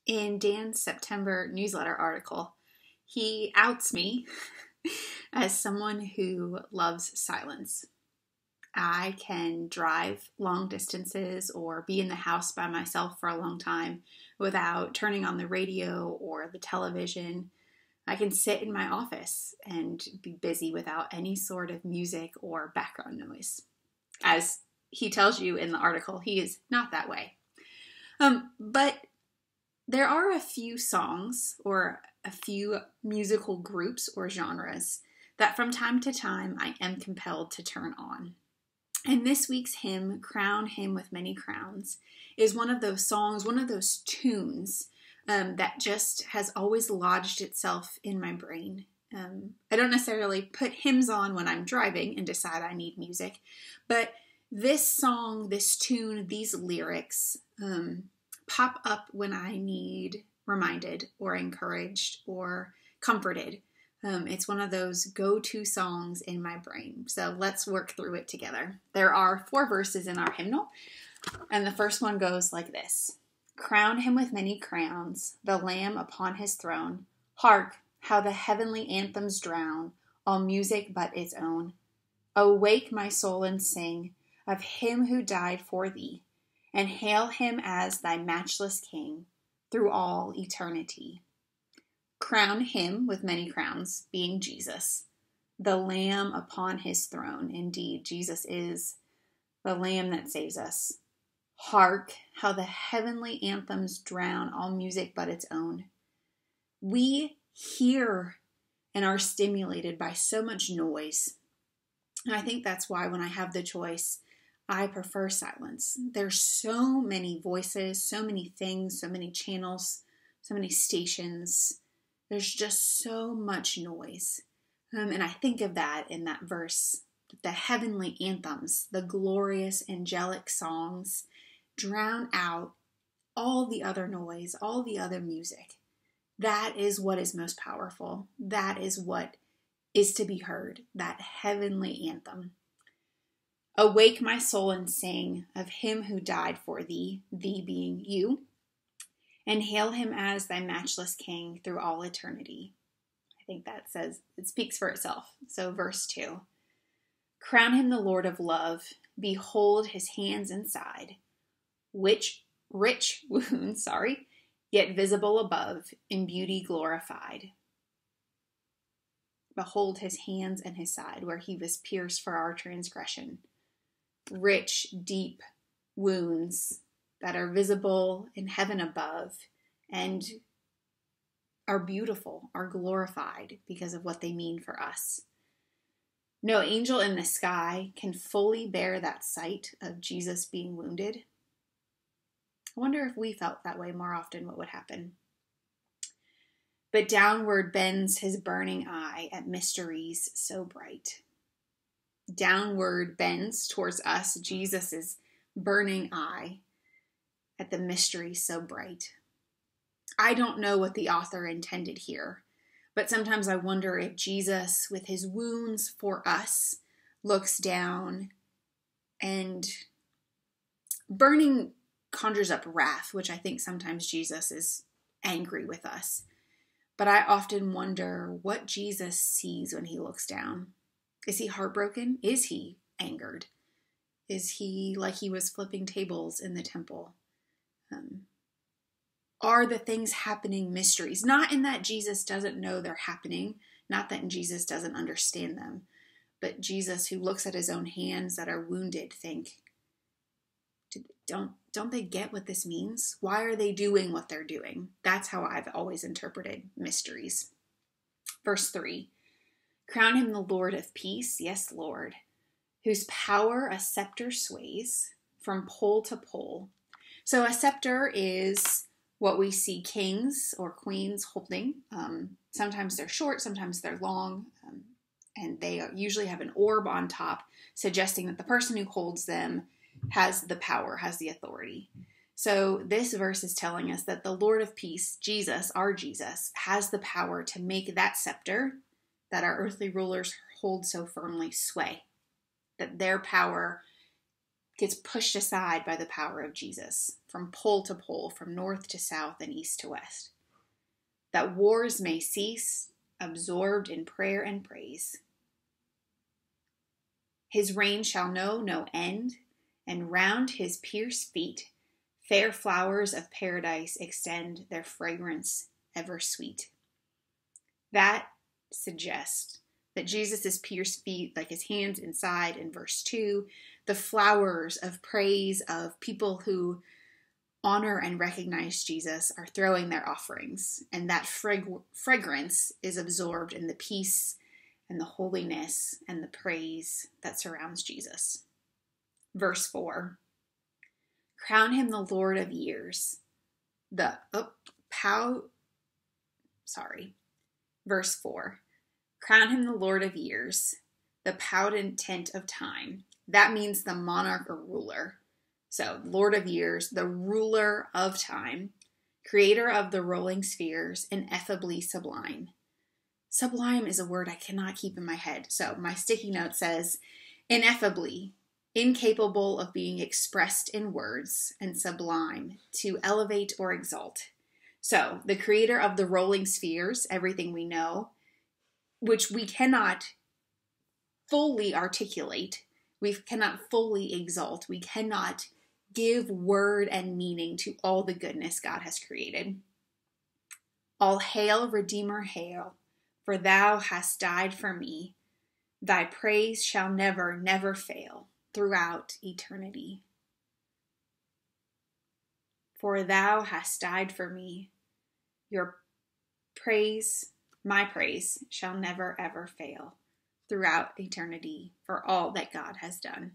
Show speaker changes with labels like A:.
A: In Dan's September newsletter article, he outs me as someone who loves silence. I can drive long distances or be in the house by myself for a long time without turning on the radio or the television. I can sit in my office and be busy without any sort of music or background noise. As he tells you in the article, he is not that way. But there are a few songs or a few musical groups or genres that from time to time I am compelled to turn on. And this week's hymn, Crown Him with Many Crowns, is one of those songs, one of those tunes that just has always lodged itself in my brain. I don't necessarily put hymns on when I'm driving and decide I need music, but this song, this tune, these lyrics pop up when I need reminded or encouraged or comforted. It's one of those go-to songs in my brain. So let's work through it together. There are 4 verses in our hymnal, and the first one goes like this. Crown him with many crowns, the Lamb upon his throne. Hark, how the heavenly anthems drown all music but its own. Awake, my soul, and sing of him who died for thee, and hail him as thy matchless King through all eternity. Crown him with many crowns, being Jesus, the Lamb upon his throne. Indeed, Jesus is the Lamb that saves us. Hark, how the heavenly anthems drown all music but its own. We hear and are stimulated by so much noise. And I think that's why when I have the choice, I prefer silence. There's so many voices, so many things, so many channels, so many stations. There's just so much noise. And I think of that in that verse. The heavenly anthems, the glorious angelic songs drown out all the other noise, all the other music. That is what is most powerful. That is what is to be heard, that heavenly anthem. Awake, my soul, and sing of him who died for thee, thee being you, and hail him as thy matchless King through all eternity. I think that says, it speaks for itself. So verse 2, crown him the Lord of love, behold his hands and side, which rich wounds, yet visible above, in beauty glorified. Behold his hands and his side, where he was pierced for our transgression. Rich, deep wounds that are visible in heaven above and are beautiful, are glorified because of what they mean for us. No angel in the sky can fully bear that sight of Jesus being wounded. I wonder if we felt that way more often, what would happen? But downward bends his burning eye at mysteries so bright. Downward bends towards us Jesus' burning eye at the mystery so bright. I don't know what the author intended here, but sometimes I wonder if Jesus, with his wounds for us, looks down and burning conjures up wrath, which I think sometimes Jesus is angry with us. But I often wonder what Jesus sees when he looks down. Is he heartbroken? Is he angered? Is he like he was flipping tables in the temple? Are the things happening mysteries? Not in that Jesus doesn't know they're happening, not that Jesus doesn't understand them, but Jesus, who looks at his own hands that are wounded, think, don't they get what this means? Why are they doing what they're doing? That's how I've always interpreted mysteries. Verse 3, crown him the Lord of peace, yes, Lord, whose power a scepter sways from pole to pole. So a scepter is what we see kings or queens holding. Sometimes they're short, sometimes they're long, and they usually have an orb on top, suggesting that the person who holds them has the power, has the authority. So this verse is telling us that the Lord of peace, Jesus, our Jesus, has the power to make that scepter that our earthly rulers hold so firmly sway. That their power gets pushed aside by the power of Jesus, from pole to pole, from north to south and east to west. That wars may cease, absorbed in prayer and praise. His reign shall know no end, and round his pierced feet fair flowers of paradise extend their fragrance ever sweet. That suggests that Jesus' pierced feet, like his hands inside in verse 2, the flowers of praise of people who honor and recognize Jesus are throwing their offerings, and that fragrance is absorbed in the peace and the holiness and the praise that surrounds Jesus. Verse 4, crown him the Lord of years. Verse 4, crown him the Lord of years, the potentate of time. That means the monarch or ruler. So, Lord of years, the ruler of time, creator of the rolling spheres, ineffably sublime. Sublime is a word I cannot keep in my head. So, my sticky note says, ineffably, incapable of being expressed in words, and sublime, to elevate or exalt. So, the creator of the rolling spheres, everything we know, which we cannot fully articulate, we cannot fully exalt, we cannot give word and meaning to all the goodness God has created. All hail, Redeemer, hail, for thou hast died for me. Thy praise shall never, never fail throughout eternity. For thou hast died for me. Your praise, my praise, shall never, ever fail throughout eternity for all that God has done.